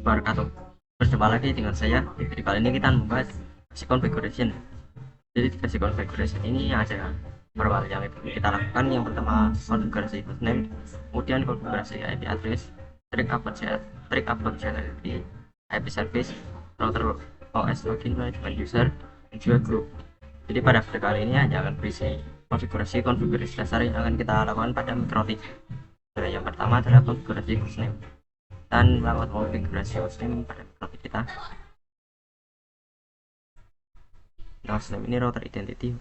wabarakatuh. Berjumpa lagi dengan saya. Di video kali ini kita membahas versi configuration. Jadi di versi configuration ini ada beberapa hal yang kita lakukan. Yang pertama konfigurasi hostname, kemudian konfigurasi IP address, trik upload di IP service, router OS login management user, dan juga group. Jadi pada video kali ini hanya akan berisi konfigurasi dasar yang akan kita lakukan pada mikrotik. Nah, yang pertama adalah konfigurasi hostname dan melakukan konfigurasi hostname pada mikrotik kita. Nah, hostname ini router identity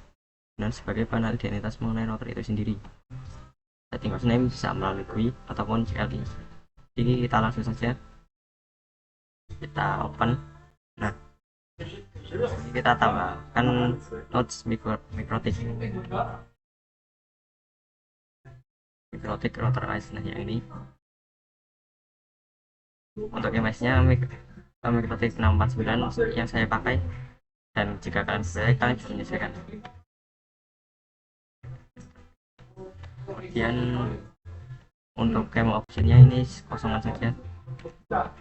dan sebagai panel identitas mengenai router itu sendiri. Setting hostname bisa melalui GUI ataupun CLI. Jadi kita langsung saja kita open. Nah, ini kita tambahkan nodes mikrotik router OS. Nah, yang ini untuk MS-nya mikrotik 649 yang saya pakai, dan jika kalian berbeda kalian bisa menyesuaikan. Kemudian untuk game optionnya ini kosongan saja. Nah,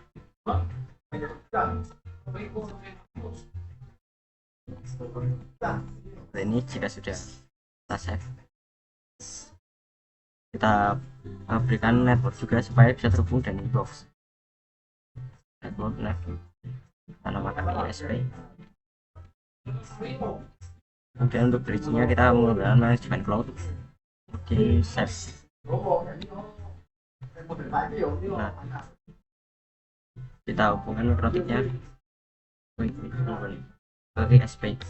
ini jika sudah kita save, kita berikan network juga supaya bisa terhubung dengan inbox. Network kita namakan ISP. Kemudian untuk bridge-nya kita menggunakan manajemen cloud. Kemudian save. Nah, kita hubungkan mikrotiknya ke ISP.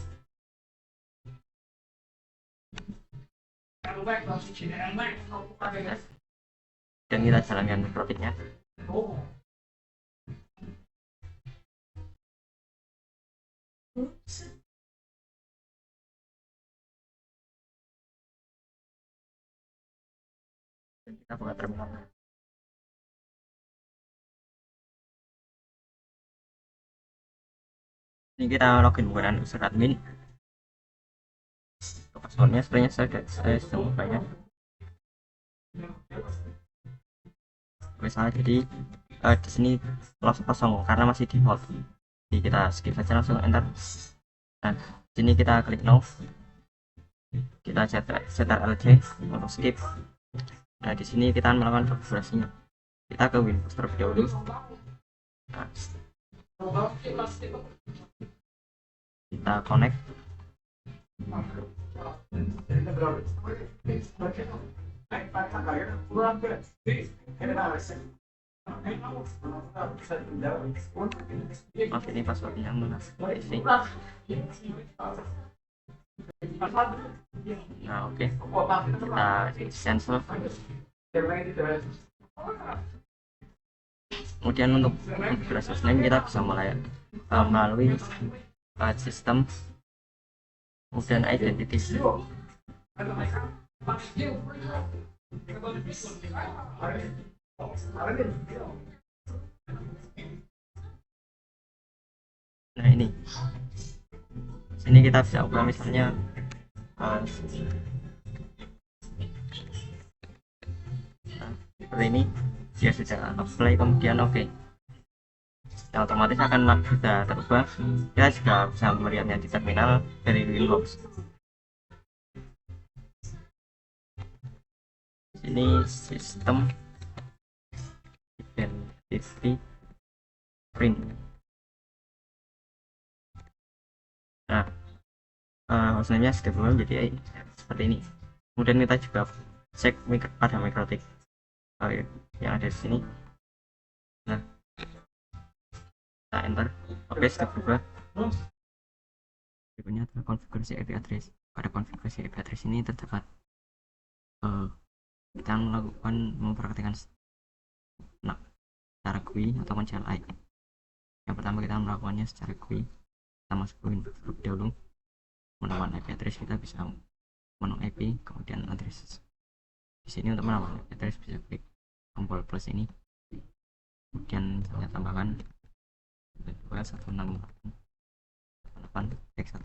Dan kita jalankan mikrotiknya. Dan kita buka terminal. Ini kita login menggunakan user admin. Passwordnya sebenarnya saya sudah mengubahnya. Misalnya jadi di sini langsung kosong karena masih default. Jadi kita skip saja, langsung enter. Nah, sini kita klik no. Kita setter LJ untuk skip. Nah, di sini kita melakukan konfigurasinya. Kita ke Windows terlebih dahulu. Nah, kita connect. Maaf, ini passwordnya mana? Nah, oke. Kita cancel. Kemudian untuk konfigurasi hostname kita bisa mulai melalui sistem, kemudian identity. Nah, ini sini kita bisa ubah misalnya seperti ini. Dia sudah apply, kemudian oke. Nah, otomatis akan sudah terubah. Kita juga bisa melihatnya di terminal dari Winbox. Ini sistem identity print. Nah, hostname-nya sudah berubah menjadi seperti ini. Kemudian kita juga cek pada mikrotik yang ada di sini. Nah, kita enter. Oke, sudah berubah. Berikutnya adalah konfigurasi IP address. Pada konfigurasi IP address ini terdapat kita melakukan mempraktikkan secara GUI ataupun CLI. Yang pertama kita melakukannya secara GUI. Kita masuk ke Windows terlebih dahulu, menemukan IP address. Kita bisa menu IP, kemudian address. Di sini untuk menemukan IP address bisa klik tombol plus ini, kemudian saya tambahkan 2168 x1.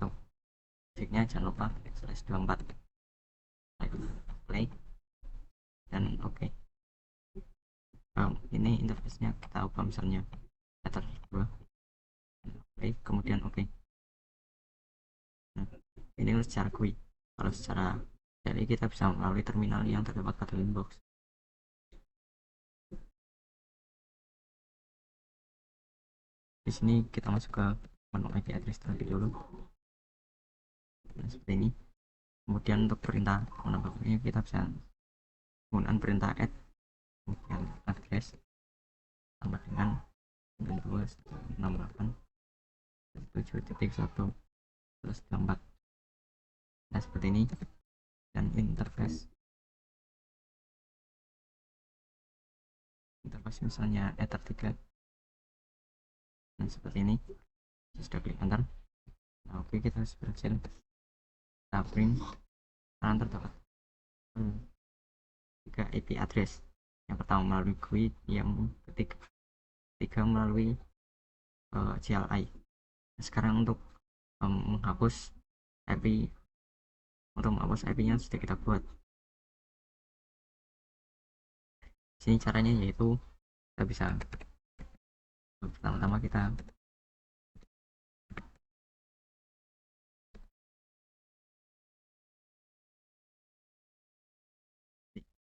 Musiknya jangan lupa /24. Play dan oke. Ini interface-nya kita ubah misalnya header 2. Oke, kemudian oke. Nah, ini secara GUI. Kalau secara jadi kita bisa melalui terminal yang terdapat pada inbox. Di sini kita masuk ke menu IP address terlebih dulu. Nah, seperti ini. Kemudian untuk perintah menambahnya kita bisa menggunakan perintah add, kemudian address tambah dengan 92.168.7.1/4. Nah, seperti ini. Dan interface misalnya ether3. Nah, seperti ini. Sudah klik enter. Nah, oke, kita berhasil. Kita print karena terdapat 3 IP address. Yang pertama melalui GUI, yang ketiga melalui CLI. Nah, sekarang untuk menghapus IP, IP-nya sudah kita buat. Sini caranya yaitu kita bisa pertama-tama kita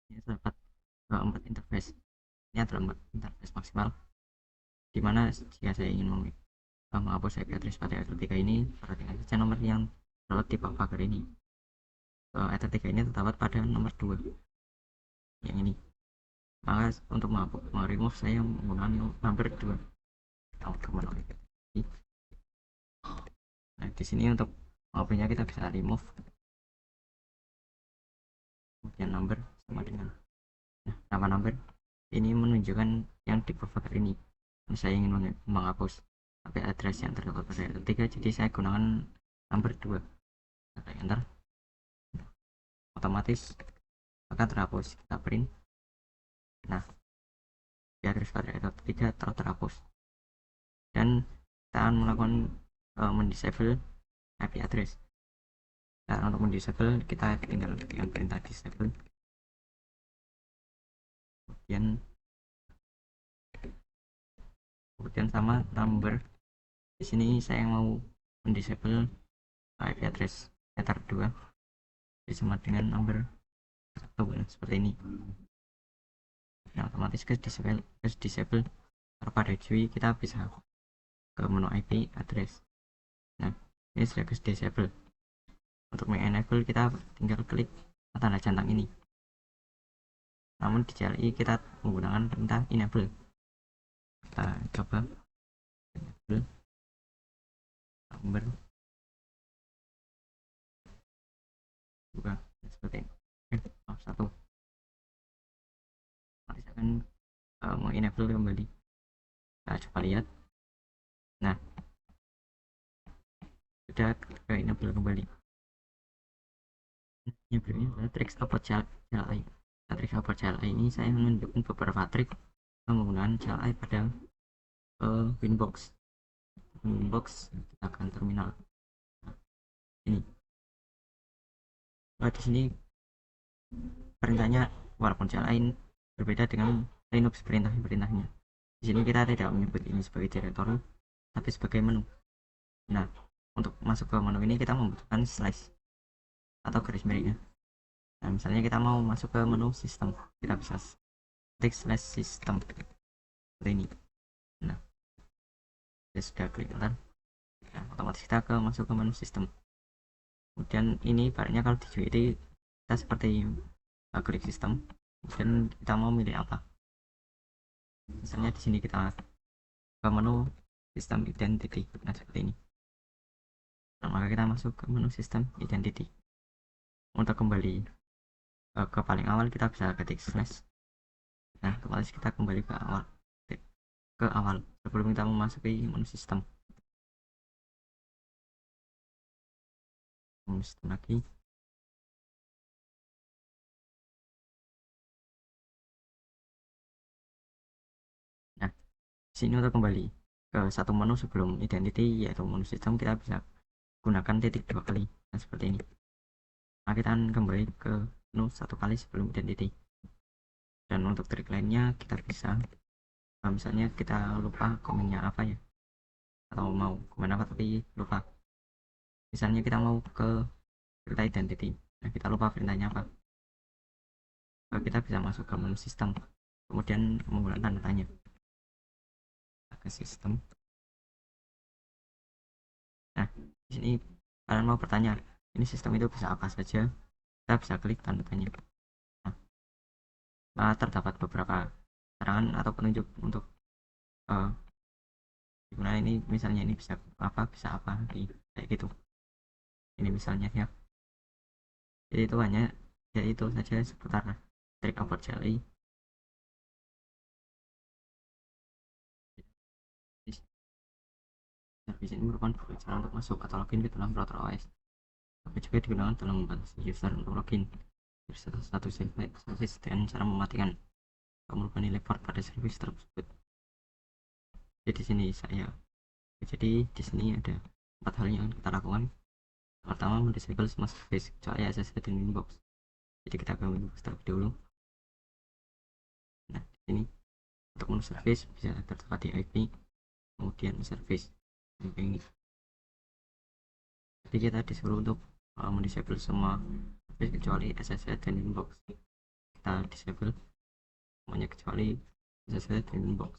ini terdapat 4 interface. Ini adalah 4 interface maksimal, dimana jika saya ingin menghapus IP address pada Ether3 ini, perhatikan saja nomor yang terdapat di bawah pagar ini. Ether3 ini terdapat pada nomor 2 yang ini. Maka untuk remove saya menggunakan nomor 2. Nah, di sini untuk HP-nya kita bisa remove, kemudian number sama dengan nama number ini menunjukkan yang di buffer ini. Saya ingin menghapus IP address yang terdapat pada Ether3, jadi saya gunakan number 2. Enter, otomatis akan terhapus. Kita print. Nah, IP address pada Ether3 terhapus, dan kita akan melakukan mendisable IP address. Nah, untuk mendisable kita tinggal dengan perintah disable, kemudian sama number. Di sini saya mau mendisable IP address Ether2 sama dengan number 1 seperti ini. Nah, otomatis ke disable pada GUI kita bisa ke menu IP address. Nah, ini sudah ke disable. Untuk mengenable kita tinggal klik tanda centang ini. Namun di CLI kita menggunakan perintah enable. Kita coba enable number 2 seperti ini. 1. Nanti akan mengenable kembali. Kita coba lihat. Nah, sudah ke enable kembali. Yang berikutnya adalah trik upload CLI. Trik upload CLI ini saya menunjukkan beberapa trik menggunakan CLI pada Winbox. Kita akan terminal. Nah, ini. Di sini perintahnya walaupun CLI berbeda dengan Linux perintahnya. Di sini kita tidak menyebut ini sebagai directory, tapi sebagai menu. Nah, untuk masuk ke menu ini kita membutuhkan slash atau garis miringnya. Nah, misalnya kita mau masuk ke menu sistem, kita bisa klik slash system seperti ini. Nah, kita sudah klik enter. Nah, otomatis kita masuk ke menu sistem. Kemudian ini barunya kalau di GUI kita seperti klik sistem, dan kita mau milih apa. Misalnya di sini kita ke menu sistem identity. Nah, seperti ini. Nah, maka kita masuk ke menu sistem identity. Untuk kembali ke paling awal kita bisa ketik slash. Nah, otomatis kita kembali ke awal sebelum kita memasuki menu sistem lagi. Nah, sini untuk kembali ke satu menu sebelum identity yaitu menu sistem, kita bisa gunakan titik 2 kali. Nah, seperti ini. Nah, kita akan kembali ke menu 1 kali sebelum identity. Dan untuk trik lainnya kita bisa misalnya kita lupa komennya apa ya, atau mau kemana apa tapi lupa. Misalnya kita mau ke perintah identity, nah kita lupa perintahnya apa, kita bisa masuk ke menu sistem, kemudian menggunakan tanda tanya ke sistem. Nah, di sini kalian mau bertanya, ini sistem itu bisa apa saja, kita bisa klik tanda tanya. Nah, terdapat beberapa sarangan atau penunjuk untuk uh, gimana ini, misalnya ini bisa apa kayak gitu. Ini misalnya ya, jadi itu hanya ya itu saja seputar trik about jelly. Servis ini merupakan cara untuk masuk atau login ke dalam router OS, tapi juga digunakan dalam membatasi user untuk login dari satu service dengan cara mematikan atau merubah nilai port pada service tersebut. Jadi di sini di sini ada 4 hal yang kita lakukan. Pertama, mendisable semua service kecuali SSH dan inbox. Jadi kita ke inbox terlebih dahulu. Nah, di sini untuk menu service bisa terdapat di IP, kemudian service. Jadi kita disuruh untuk mendisable semua service kecuali SSH dan inbox. Kita disable semuanya kecuali SSH dan inbox.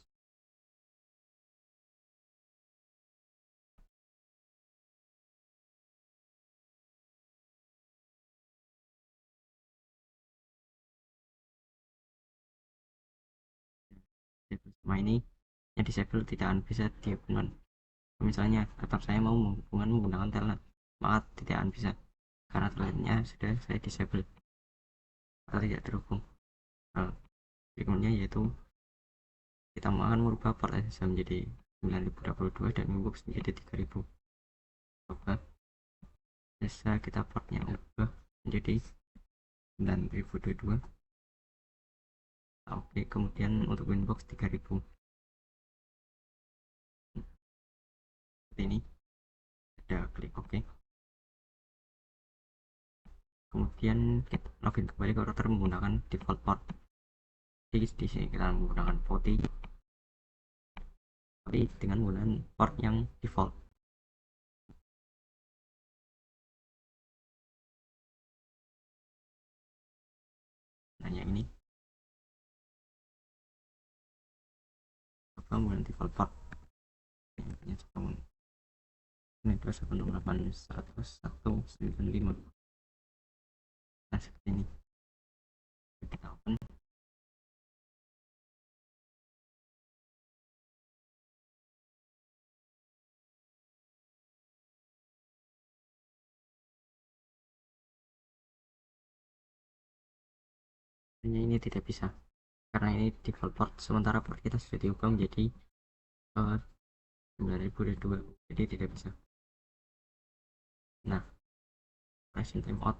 Semua ini yang disable tidak akan bisa dihubungkan. Misalnya laptop saya mau menghubungkan menggunakan telnet, maka tidak akan bisa karena telnetnya sudah saya disable atau tidak terhubung. Berikutnya yaitu kita akan merubah port SSH menjadi 9022 dan inbox menjadi 3000. Coba bisa kita portnya ubah menjadi 9022. Oke, kemudian untuk inbox 3000 seperti ini. Ada klik OK, kemudian kita login kembali ke router menggunakan default port. Di sini kita menggunakan putty tapi dengan menggunakan port yang default. Nah, yang ini coba menggunakan default port ini, coba ini 218.101.195. Nah, seperti ini. Kita open. Ini tidak bisa karena ini default port, sementara port kita sudah diubah menjadi 9002, jadi tidak bisa. Nah, pressing timeout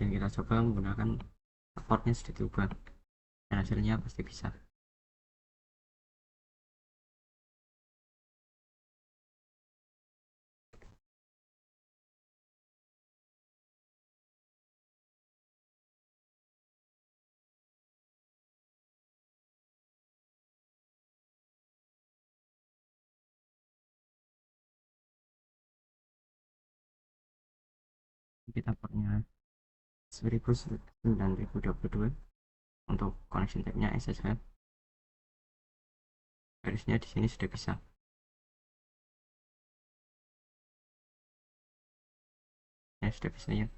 dan kita coba menggunakan portnya sudah diubah dan hasilnya pasti bisa. Kita portnya 9022 untuk connection type-nya SSH. Harusnya di sini sudah bisa. Ya, sudah bisa ya.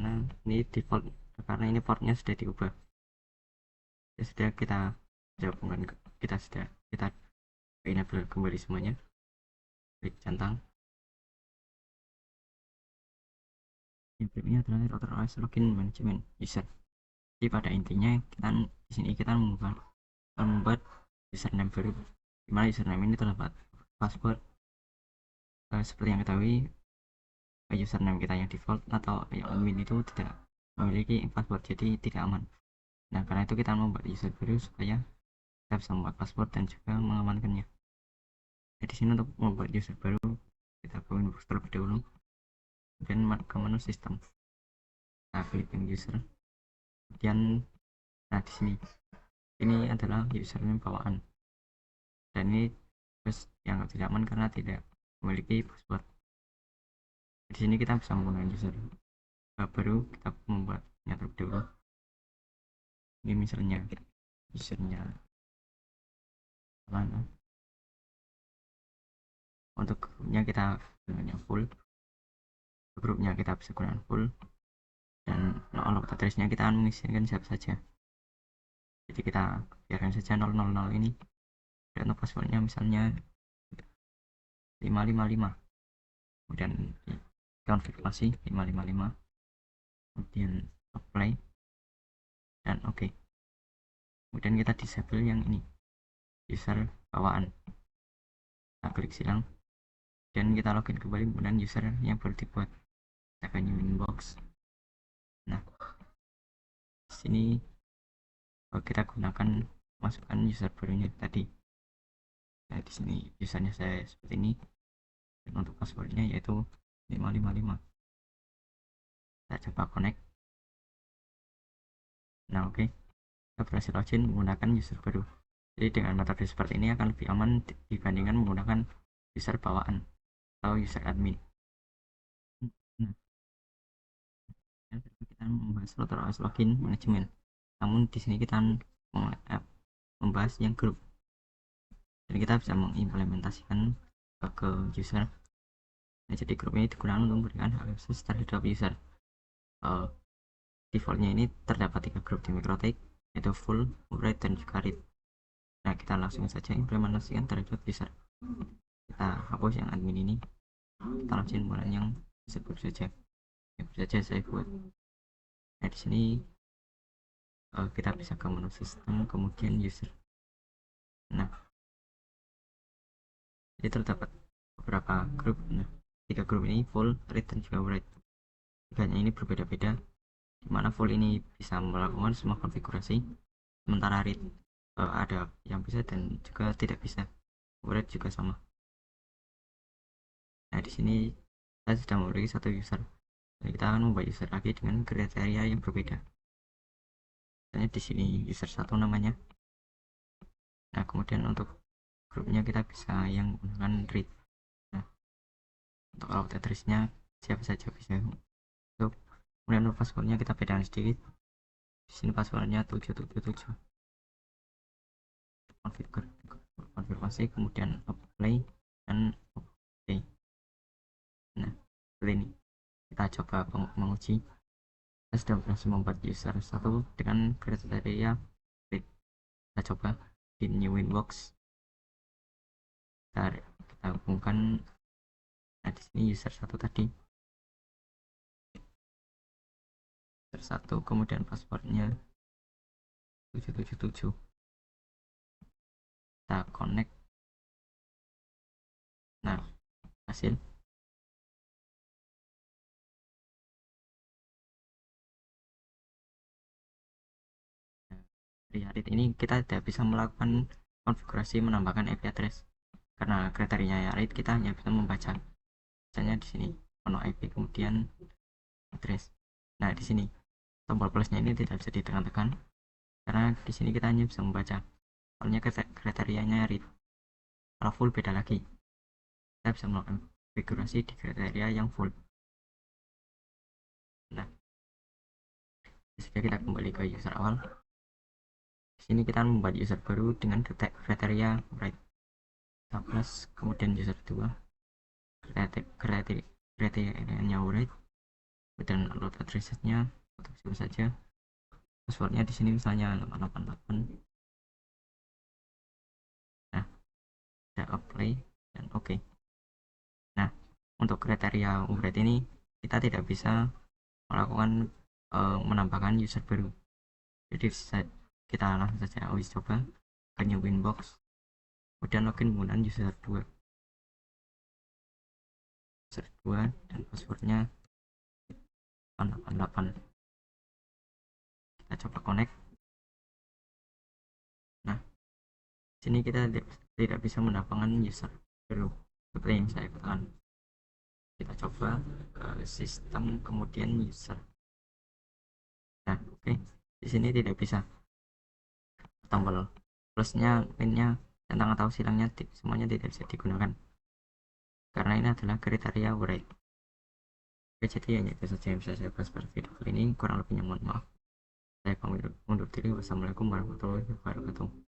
Nah, ini default karena ini portnya sudah diubah. Ya sudah, kita gabungkan, kita enable kembali semuanya. Klik centang. Yang berikutnya adalah router OS login management user. Jadi pada intinya di sini kita membuat username baru, dimana username ini terdapat password. Seperti yang ketahui, username kita yang default atau yang admin itu tidak memiliki password, jadi tidak aman. Nah, karena itu kita membuat user baru supaya kita bisa membuat password dan juga mengamankannya. Jadi di sini untuk membuat user baru kita ke Windows terlebih dahulu, kemudian ke menu sistem, kita klik user, kemudian nah di sini ini adalah username bawaan dan ini terus yang tidak aman karena tidak memiliki password. Di sini kita bisa menggunakan user baru, kita membuatnya terlebih dahulu. Ini misalnya usernya mana, untuk grupnya kita gunakan full, grupnya kita bisa gunakan full, dan alamat addressnya kita akan mengizinkan siapa saja. Jadi kita biarkan saja 000 ini, dan untuk passwordnya misalnya 555, kemudian konfirmasi 555, kemudian apply dan oke. Kemudian kita disable yang ini, user bawaan. Kita klik silang dan kita login kembali menggunakan user yang baru dibuat. Kita akan new inbox. Nah, di sini kita gunakan masukkan user barunya tadi. Nah, di sini usernya saya seperti ini, dan untuk passwordnya yaitu 555. Kita coba connect. Nah, oke. Kita berhasil login menggunakan user baru. Jadi dengan metode seperti ini akan lebih aman dibandingkan menggunakan user bawaan atau user admin. Nah, kita membahas OS login manajemen. Namun di sini kita membahas yang grup. Dan kita bisa mengimplementasikan ke user. Nah, jadi grup ini digunakan untuk memberikan akses terhadap user. Defaultnya ini terdapat 3 grup di Mikrotik, yaitu full, write, dan juga read. Nah, kita langsung saja implementasikan terhadap user. Kita hapus yang admin ini, kita langsung menggunakan yang disebut saja. Yang saja saya buat. Nah, di sini kita bisa ke menu sistem, kemudian user. Nah, jadi terdapat beberapa grup. Nah, 3 grup ini full, read, dan juga write. Tiganya ini berbeda-beda, dimana full ini bisa melakukan semua konfigurasi, sementara read ada yang bisa dan juga tidak bisa. Write juga sama. Nah, di sini saya sudah memiliki satu user. Dan kita akan membuat user lagi dengan kriteria yang berbeda. Misalnya di sini user 1 namanya. Nah, kemudian untuk grupnya kita bisa yang menggunakan read. Nah, untuk alamat addressnya siapa saja bisa. Untuk kemudian untuk passwordnya kita bedakan sedikit. Di sini passwordnya 777. Konfirmasi, kemudian apply dan oke. Nah, seperti ini. Kita coba menguji. Kita sudah berhasil membuat user 1 dengan kriteria read. Kita coba di new inbox. Kita hubungkan. Nah, di sini user 1 tadi, user 1, kemudian passwordnya 777. Kita connect. Nah, hasil. Dari hari ini kita tidak bisa melakukan konfigurasi menambahkan IP address karena kriterianya RAID kita hanya bisa membaca. Misalnya di sini menu IP kemudian address. Nah, di sini tombol plusnya ini tidak bisa ditekan-tekan karena di sini kita hanya bisa membaca. Soalnya kriterianya RAID. Kalau full beda lagi. Kita bisa melakukan konfigurasi di kriteria yang full. Nah, jika kita kembali ke user awal, di sini kita membuat user baru dengan kriteria write plus, kemudian user 2 kriterianya write, dan load addressnya untuk siapa saja. Passwordnya di sini misalnya 888. Nah, kita apply dan oke. Nah, untuk kriteria write ini kita tidak bisa melakukan menambahkan user baru. Jadi kita langsung saja coba ke new inbox, kemudian login menggunakan user 2 dan passwordnya 888. Kita coba connect. Nah, sini kita tidak bisa mendapatkan user baru seperti yang saya katakan. Kita coba ke sistem, kemudian user. Nah, oke. Di sini tidak bisa. Tombol plusnya, minnya centang atau silangnya semuanya tidak bisa digunakan karena ini adalah kriteria write. Oke, jadi hanya itu saja yang bisa saya bahas pada video kali ini, kurang lebihnya mohon maaf. Saya pamit undur diri. Wassalamualaikum warahmatullahi wabarakatuh.